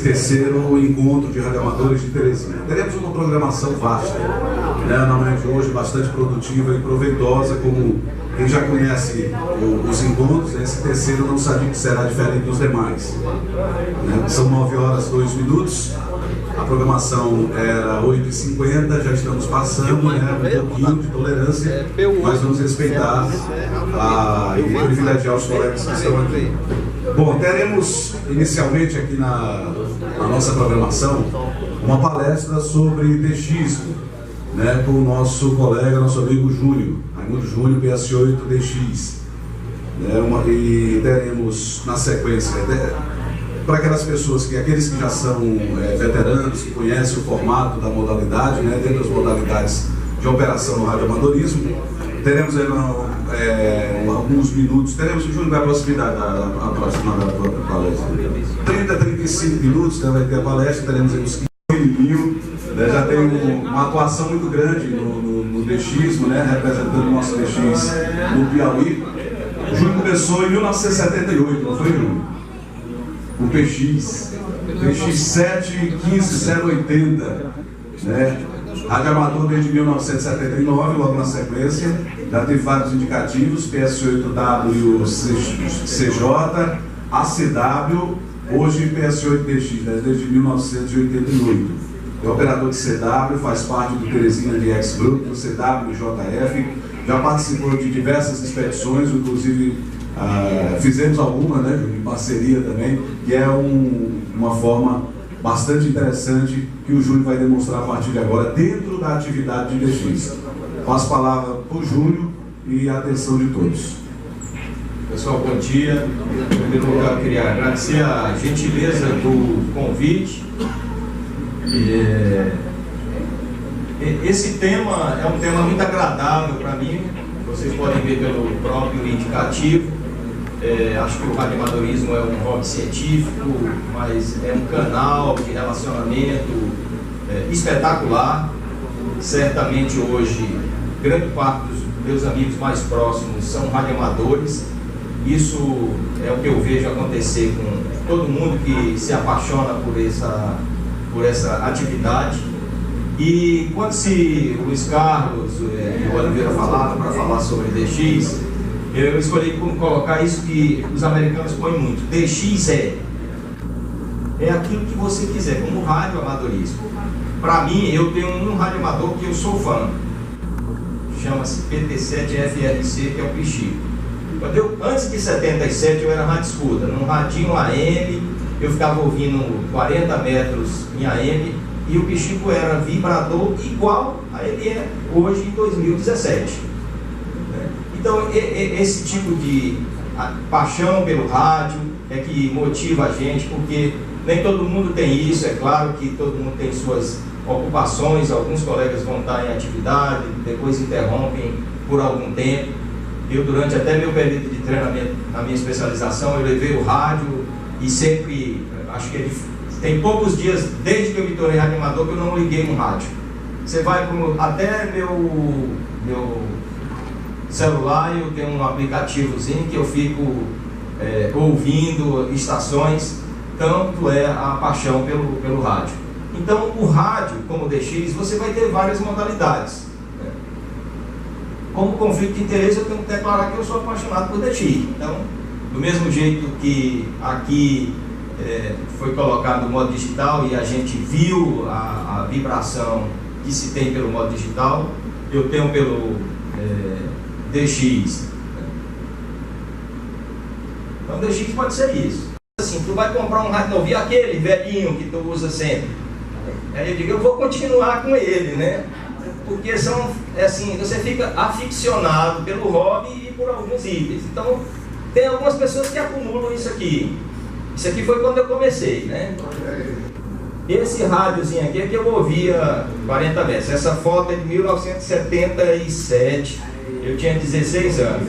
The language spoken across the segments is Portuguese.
terceiro encontro de radioamadores de Teresina. Teremos uma programação vasta, né, na manhã de hoje, bastante produtiva e proveitosa, como quem já conhece os encontros. Esse terceiro não sabia que será diferente dos demais. Né? São 9 horas 2 minutos, a programação era 8h50, já estamos passando, né, um pouquinho de tolerância, mas vamos respeitar e privilegiar os colegas que estão aqui. Bom, teremos inicialmente aqui na nossa programação uma palestra sobre DXismo, né, com o nosso colega, nosso amigo Júnior, Raimundo Júnior, PS8DX. Né, e teremos na sequência, para aquelas pessoas, aqueles que já são veteranos, que conhecem o formato da modalidade, né, dentro das modalidades de operação no radioamadorismo, teremos alguns minutos, teremos o Júnior vai aproximar da palestra. 30 a 35 minutos, né, vai ter a palestra, teremos aí uns 15 mil, né, já tem uma atuação muito grande no DXismo, né, representando o nosso DX no Piauí. O Júnior começou em 1978, não foi, Júnior? O PX 715080, né? Radioamador desde 1979, logo na sequência, já teve vários indicativos, PS8W, CJ, ACW, hoje PS8DX, né? Desde 1988. É operador de CW, faz parte do Teresina DX Group, do CWJF, já participou de diversas expedições, inclusive fizemos alguma, né, em parceria também, que é uma forma bastante interessante que o Júnior vai demonstrar a partir de agora dentro da atividade de DX. Passo a palavra para o Júnior e a atenção de todos. Pessoal, bom dia. Em primeiro lugar, eu queria agradecer a gentileza do convite. Esse tema é um tema muito agradável para mim, vocês podem ver pelo próprio indicativo. Acho que o radioamadorismo é um hobby científico, mas é um canal de relacionamento espetacular. Certamente hoje, grande parte dos meus amigos mais próximos são radioamadores. Isso é o que eu vejo acontecer com todo mundo que se apaixona por essa atividade. E quando se Luiz Carlos e o Oliveira falaram para falar sobre DX, eu escolhi colocar isso que os americanos põem muito. DX é aquilo que você quiser, como radioamadorismo. Para mim, eu tenho um radioamador que eu sou fã, chama-se PT7FRC, que é o Pichico. Antes de 77 eu era rádio escuta, num radinho AM, eu ficava ouvindo 40 metros em AM, e o Pichico era vibrador igual a ele é hoje em 2017. Então, esse tipo de paixão pelo rádio é que motiva a gente, porque nem todo mundo tem isso. É claro que todo mundo tem suas ocupações, alguns colegas vão estar em atividade, depois interrompem por algum tempo. Eu, durante até meu período de treinamento, na minha especialização, eu levei o rádio e sempre, acho que tem poucos dias, desde que eu me tornei radioamador, que eu não liguei um rádio. Você vai até meu celular, eu tenho um aplicativozinho que eu fico ouvindo estações, tanto é a paixão pelo rádio. Então, o rádio, como DX, você vai ter várias modalidades. Como conflito de interesse, eu tenho que declarar que eu sou apaixonado por DX. Então, do mesmo jeito que aqui foi colocado o modo digital e a gente viu a vibração que se tem pelo modo digital, eu tenho pelo DX. Então, DX pode ser isso. Assim, tu vai comprar um rádio novo, e aquele velhinho que tu usa sempre? Aí eu digo, eu vou continuar com ele, né? Porque são, assim, você fica aficionado pelo hobby e por alguns itens. Então, tem algumas pessoas que acumulam isso aqui. Isso aqui foi quando eu comecei, né? Esse rádiozinho aqui é que eu ouvia 40 metros. Essa foto é de 1977. Eu tinha 16 anos.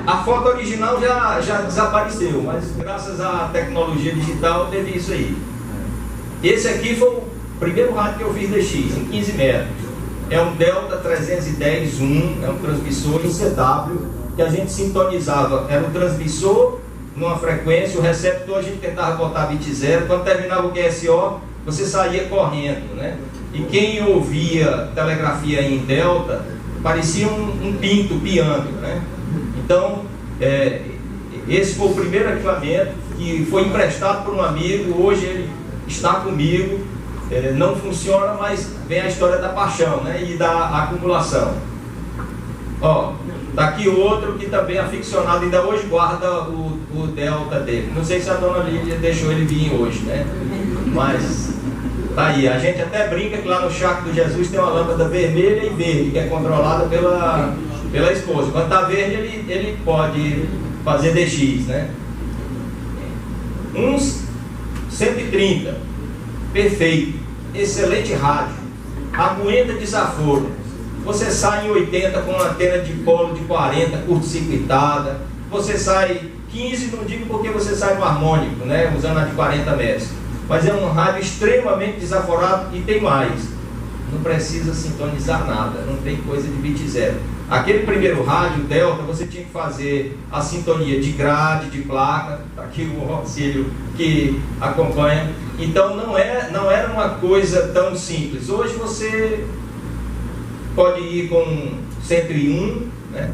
A foto original já desapareceu, mas graças à tecnologia digital teve isso aí. Esse aqui foi o primeiro rádio que eu fiz DX, em 15 metros. É um Delta 310-1, é um transmissor em CW, que a gente sintonizava. Era um transmissor numa frequência, o receptor a gente tentava botar bit 0, quando terminava o QSO, você saía correndo, né? E quem ouvia telegrafia em delta, parecia um pinto piando, né? Então, esse foi o primeiro equipamento que foi emprestado por um amigo, hoje ele está comigo, não funciona, mas vem a história da paixão, né? E da acumulação. Ó, tá aqui outro que também é aficionado, ainda hoje guarda o delta dele. Não sei se a dona Lídia deixou ele vir hoje, né? Mas tá aí, a gente até brinca que lá no Charco do Jesus tem uma lâmpada vermelha e verde, que é controlada pela esposa. Quando tá verde, ele pode fazer DX, né? Uns 130, perfeito, excelente rádio, aguenta desaforo. Você sai em 80 com uma antena de polo de 40, curto-circuitada. Você sai 15, não digo porque você sai no harmônico, né, usando a de 40 metros. Mas é um rádio extremamente desaforado e tem mais. Não precisa sintonizar nada, não tem coisa de bit 0. Aquele primeiro rádio, Delta, você tinha que fazer a sintonia de grade, de placa. Tá aqui o auxílio que acompanha. Então não era uma coisa tão simples. Hoje você pode ir com 101, né?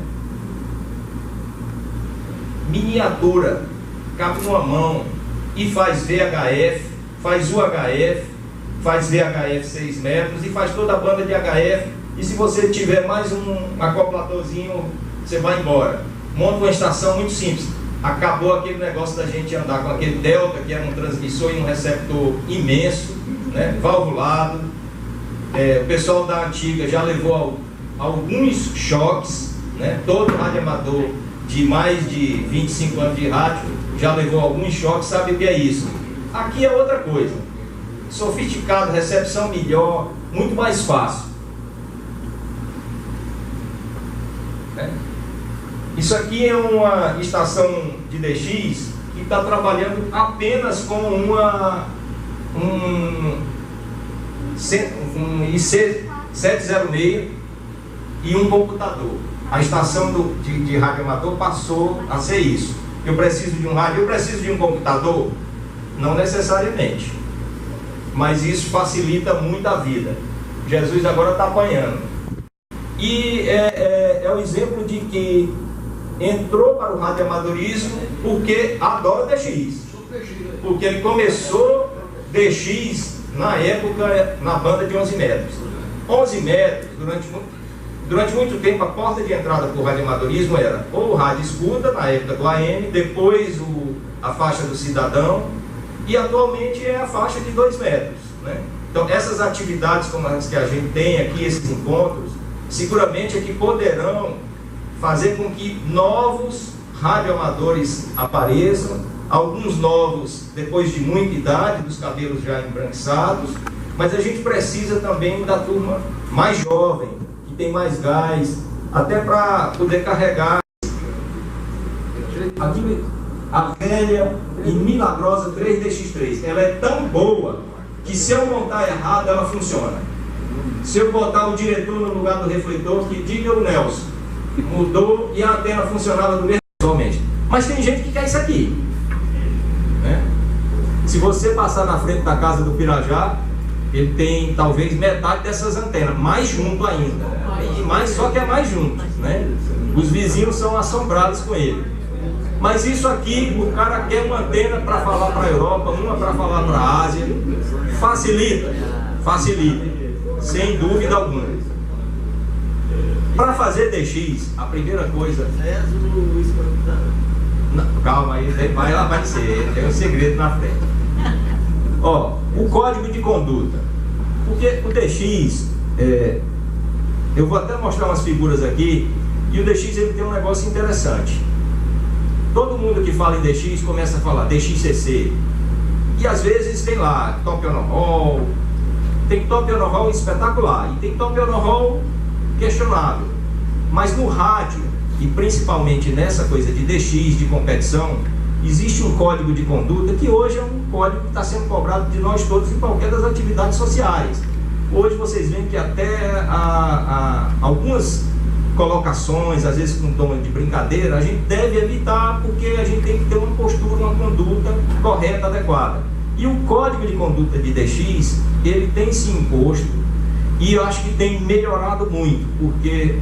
Miniatura, cabe numa mão e faz VHF, faz UHF, faz VHF 6 metros e faz toda a banda de HF. E se você tiver mais um acopladorzinho, você vai embora. Monta uma estação muito simples. Acabou aquele negócio da gente andar com aquele Delta, que era um transmissor e um receptor imenso, né? Valvulado. O pessoal da antiga já levou alguns choques, né? Todo rádio amador de mais de 25 anos de rádio já levou alguns choques, sabe o que é isso? Aqui é outra coisa, sofisticado, recepção melhor, muito mais fácil, né? Isso aqui é uma estação de DX que está trabalhando apenas com um IC706 e um computador. A estação de rádio amador passou a ser isso. Eu preciso de um rádio, eu preciso de um computador? Não necessariamente, mas isso facilita muito a vida. Jesus agora está apanhando. E é o exemplo de que entrou para o radioamadorismo porque adora DX. Porque ele começou DX na época, na banda de 11 metros. 11 metros, durante muito tempo, a porta de entrada para o radioamadorismo era ou o rádio escuta, na época do AM, depois a faixa do cidadão, e atualmente é a faixa de 2 metros, né? Então, essas atividades como as que a gente tem aqui, esses encontros, seguramente é que poderão fazer com que novos radioamadores apareçam, alguns novos depois de muita idade, dos cabelos já embranquiçados, mas a gente precisa também da turma mais jovem, que tem mais gás, até para poder carregar a velha e milagrosa 3DX3. Ela é tão boa que se eu montar errado, ela funciona. Se eu botar o diretor no lugar do refletor, que diga o Nelson, mudou e a antena funcionava do mesmo atualmente. Mas tem gente que quer isso aqui, né? Se você passar na frente da casa do Pirajá, ele tem talvez metade dessas antenas, mais junto ainda, e mais, só que é mais junto, né? Os vizinhos são assombrados com ele. Mas isso aqui, o cara quer uma antena para falar para a Europa, uma para falar para a Ásia. Facilita, sem dúvida alguma. Para fazer DX, a primeira coisa... Não, calma aí, vai aparecer, tem um segredo na frente. Ó, o código de conduta. Porque o DX, eu vou até mostrar umas figuras aqui, e o DX ele tem um negócio interessante. Todo mundo que fala em DX começa a falar DXCC. E às vezes tem lá top on roll, tem top on roll espetacular, e tem top on roll questionável. Mas no rádio, e principalmente nessa coisa de DX, de competição, existe um código de conduta que hoje é um código que está sendo cobrado de nós todos em qualquer das atividades sociais. Hoje vocês veem que até algumas colocações, às vezes com tom de brincadeira, a gente deve evitar, porque a gente tem que ter uma postura correta, adequada. E o código de conduta de DX, ele tem se imposto, e eu acho que tem melhorado muito, porque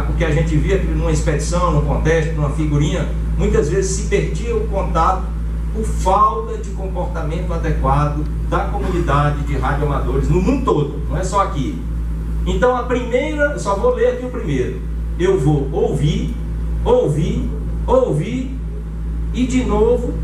o que a gente via numa expedição, num contexto, numa figurinha, muitas vezes se perdia o contato por falta de comportamento adequado da comunidade de radioamadores no mundo todo, não é só aqui. Então a primeira, só vou ler aqui o primeiro, eu vou ouvir, e de novo,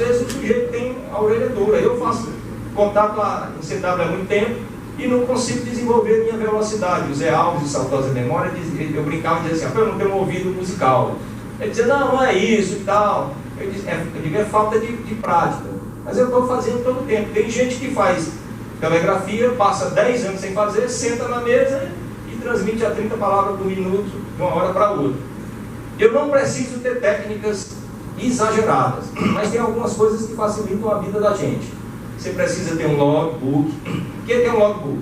às vezes o sujeito tem a orelha dura. Eu faço contato lá no CW há muito tempo e não consigo desenvolver minha velocidade. O Zé Alves, de saudosa memória, eu brincava e dizia assim, eu não tenho um ouvido musical. Ele dizia, não é isso e tal. Eu digo, é falta de prática. Mas eu estou fazendo todo o tempo. Tem gente que faz telegrafia, passa 10 anos sem fazer, senta na mesa e transmite a 30 palavras por minuto, de uma hora para outra. Eu não preciso ter técnicas exageradas, mas tem algumas coisas que facilitam a vida da gente. Você precisa ter um logbook. O que é um logbook?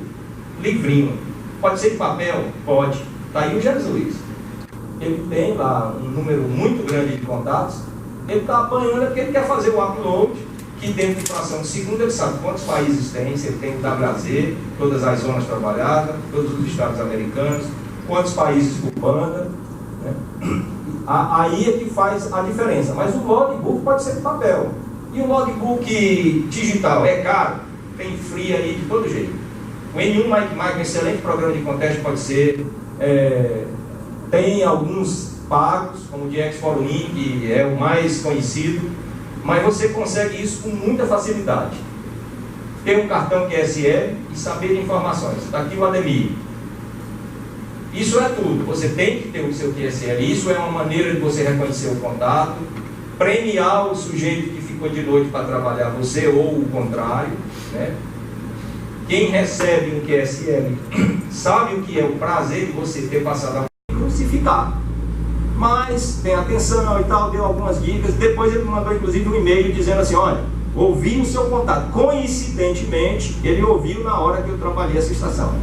Livrinho. Pode ser de papel? Pode. Está aí o Jesus. Ele tem lá um número muito grande de contatos. Ele está apanhando porque ele quer fazer o upload, que dentro de fração de segundo ele sabe quantos países tem, se ele tem o WZ, todas as zonas trabalhadas, todos os estados americanos, quantos países por banda, né? Aí é que faz a diferença. Mas o logbook pode ser de papel. E o logbook digital é caro? Tem free aí de todo jeito. O N1 Mike, um excelente programa de contexto, pode ser. Tem alguns pagos, como o DX4In, que é o mais conhecido, mas você consegue isso com muita facilidade. Ter um cartão QSL e saber de informações. Está aqui o Ademir. Isso é tudo. Você tem que ter o seu QSL. Isso é uma maneira de você reconhecer o contato, premiar o sujeito que ficou de noite para trabalhar você, ou o contrário, né? Quem recebe um QSL sabe o que é o prazer de você ter passado a crucificar. Mas tem atenção e tal, deu algumas dicas. Depois ele mandou inclusive um e-mail dizendo assim, olha, ouvi o seu contato. Coincidentemente, ele ouviu na hora que eu trabalhei essa estação.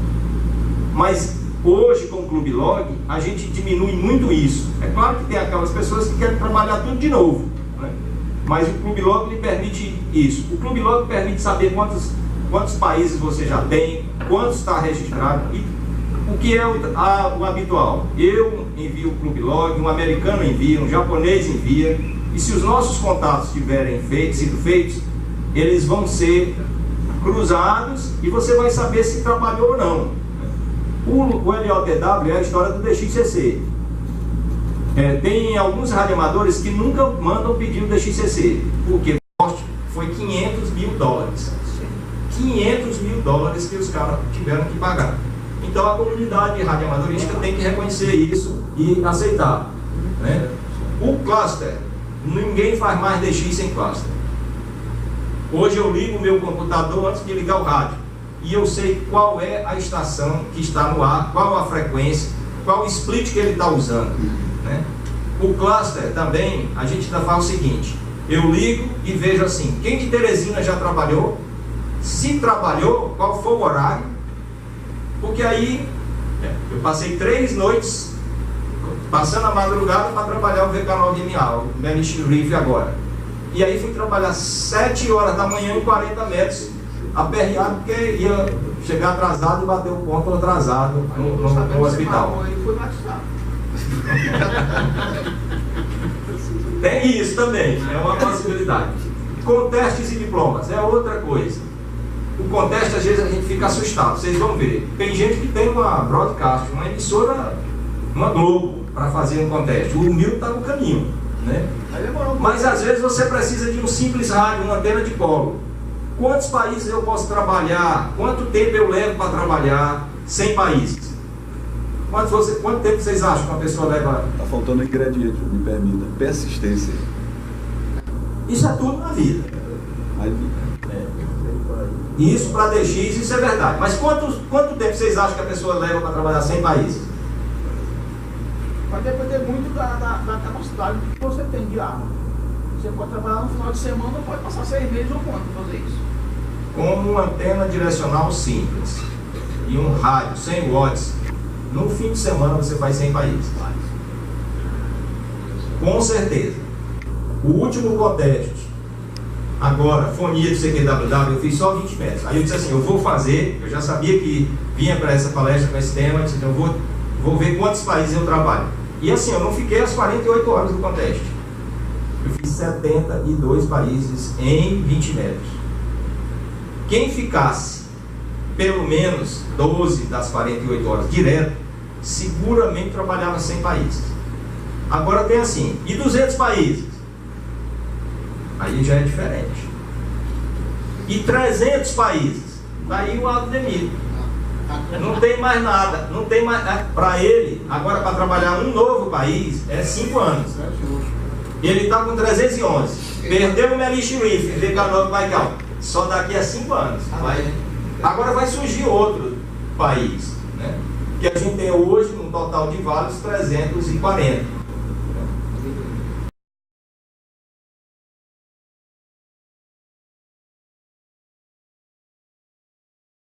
Mas hoje, com o Clube Log, a gente diminui muito isso. É claro que tem aquelas pessoas que querem trabalhar tudo de novo, né? Mas o Clube Log lhe permite isso. O Clube Log permite saber quantos países você já tem, quantos está registrado, e o que é o habitual. Eu envio o Clube Log, um americano envia, um japonês envia, e se os nossos contatos tiverem sido feitos, eles vão ser cruzados e você vai saber se trabalhou ou não. O LOTW é a história do DXCC. Tem alguns radioamadores que nunca mandam pedir o DXCC, porque o costo foi $500 mil. $500 mil que os caras tiveram que pagar. Então a comunidade radioamadorística tem que reconhecer isso e aceitar, né? O cluster, ninguém faz mais DX sem cluster. Hoje eu ligo o meu computador antes de ligar o rádio, e eu sei qual é a estação que está no ar, qual a frequência, qual o split que ele está usando, né? O cluster também, a gente ainda faz o seguinte, eu ligo e vejo assim, quem de Teresina já trabalhou? Se trabalhou, qual foi o horário? Porque aí eu passei 3 noites passando a madrugada para trabalhar o VK9 linear, o Manish Reef agora. E aí fui trabalhar 7 horas da manhã em 40 metros, aperreado, porque ia chegar atrasado e bater o ponto atrasado no hospital. Tem isso também, é uma possibilidade. Contestes e diplomas é outra coisa. O conteste, às vezes a gente fica assustado, vocês vão ver. Tem gente que tem uma broadcast, uma emissora, uma Globo, para fazer um conteste. O meu está no caminho, né? Mas às vezes você precisa de um simples rádio, uma antena de polo. Quantos países eu posso trabalhar? Quanto tempo eu levo para trabalhar 100 países? Quanto tempo vocês acham que uma pessoa leva? Está faltando um ingrediente, me permita. Persistência. Isso é tudo na vida. Isso para DX, isso é verdade. Mas quanto tempo vocês acham que a pessoa leva para trabalhar 100 países? Vai depender muito da capacidade que você tem de arma. Você pode trabalhar no final de semana, pode passar 6 meses ou quanto fazer isso. Com uma antena direcional simples e um rádio 100 watts, no fim de semana você faz 100 países. Com certeza. O último contexto Agora, fonia de CQWW, eu fiz só 20 metros. Aí eu disse assim, eu vou fazer, eu já sabia que vinha para essa palestra com esse tema, eu disse, então eu vou ver quantos países eu trabalho. E assim, eu não fiquei as 48 horas do conteste. Eu fiz 72 países em 20 metros. Quem ficasse pelo menos 12 das 48 horas direto, seguramente trabalhava 100 países. Agora tem assim, e 200 países? Aí já é diferente. E 300 países? Daí o Aldo Demir. Não tem mais nada, não tem mais. Para ele, agora para trabalhar um novo país, é 5 anos. Ele está com 311. Perdeu o Melich Reef, Decanovo Baikal. Só daqui a 5 anos. Agora vai surgir outro país, né? Que a gente tem hoje, um total de valos, 340.